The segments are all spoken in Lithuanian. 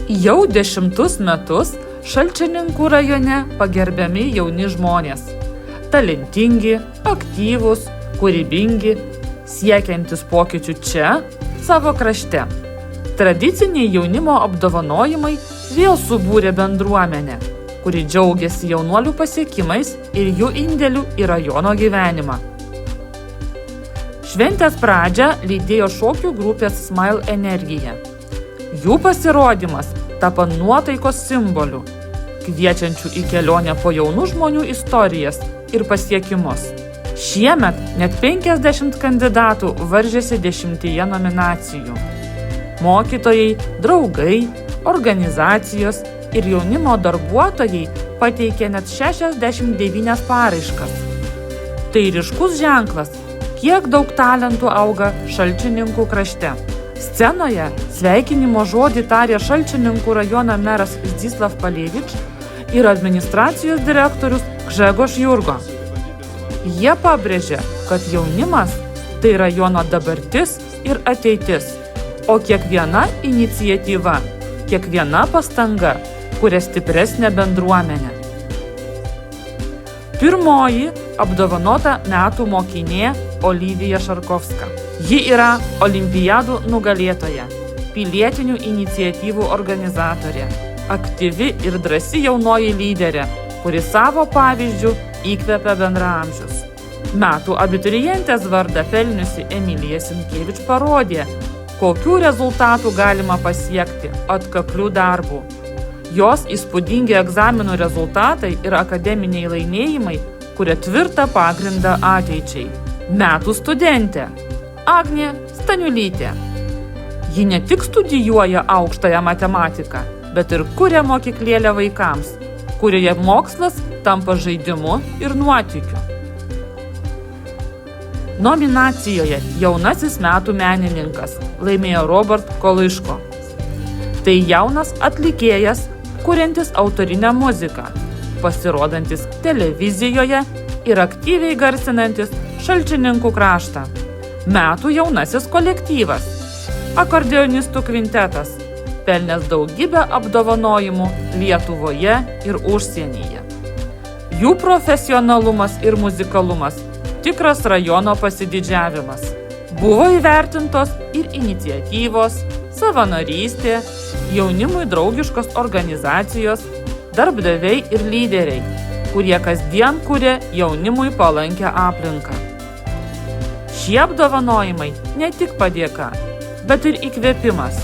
Jau 10 metus Šalčininkų rajone pagerbiami jauni žmonės. Talentingi, aktyvūs, kūrybingi, siekiantis pokyčių čia, savo krašte. Tradiciniai jaunimo apdovanojimai vėl subūrė bendruomenę, kuri džiaugiasi jaunuolių pasiekimais ir jų indėliu į rajono gyvenimą. Šventės pradžią lydėjo šokių grupės Smile Energija. Jų pasirodymas tapo nuotaikos simboliu, kviečiančių į kelionę po jaunų žmonių istorijas ir pasiekimus. Šiemet net 50 kandidatų varžėsi 10 nominacijų. Mokytojai, draugai, organizacijos ir jaunimo darbuotojai pateikė net 69 paraiškas. Tai ryškus ženklas, kiek daug talentų auga Šalčininkų krašte. Scenoje sveikinimo žodį tarė Šalčininkų rajono meras Zdzislav Palevič ir administracijos direktorius Grzegorz Jurgo. Jie pabrėžė, kad jaunimas – tai rajono dabartis ir ateitis, o kiekviena iniciatyva, kiekviena pastanga kuria stipresnę bendruomenę. Pirmoji apdovanota metų mokinė Olivija Šarkovska. Ji yra olimpiadų nugalėtoja, pilietinių iniciatyvų organizatorė, aktyvi ir drąsi jaunoji lyderė, kuri savo pavyzdžių įkvepia bendraamžius. Metų abiturientės vardą pelniusi Emilija Sinkievič parodė, kokių rezultatų galima pasiekti atkaklių darbų. Jos įspūdingi egzaminų rezultatai ir akademiniai laimėjimai kuria tvirtą pagrindą ateičiai. Metų studentė Agnė Staniulytė. Ji ne tik studijuoja aukštąją matematiką, bet ir kuria mokyklėlę vaikams, kurioje mokslas tampa žaidimu ir nuotykiu. Nominacijoje Jaunasis metų menininkas laimėjo Robert Kolaiško. Tai jaunas atlikėjas, kuriantis autorinę muziką, pasirodantis televizijoje ir aktyviai garsinantis Šalčininkų kraštą. Metų jaunasis kolektyvas Akordeonistų kvintetas, pelnęs daugybę apdovanojimų Lietuvoje ir užsienyje. Jų profesionalumas ir muzikalumas – tikras rajono pasididžiavimas. Buvo įvertintos ir iniciatyvos, savanorystė, jaunimui draugiškos organizacijos, darbdaviai ir lyderiai, kurie kasdien kuria jaunimui palankią aplinką. Šie apdovanojimai ne tik padėka, bet ir įkvėpimas.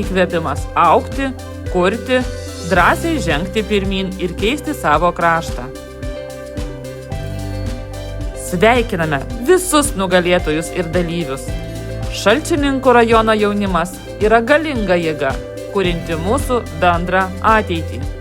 Įkvėpimas augti, kurti, drąsiai žengti pirmyn ir keisti savo kraštą. Sveikiname visus nugalėtojus ir dalyvius. Šalčininkų rajono jaunimas yra galinga jėga, kurianti mūsų bendrą ateitį.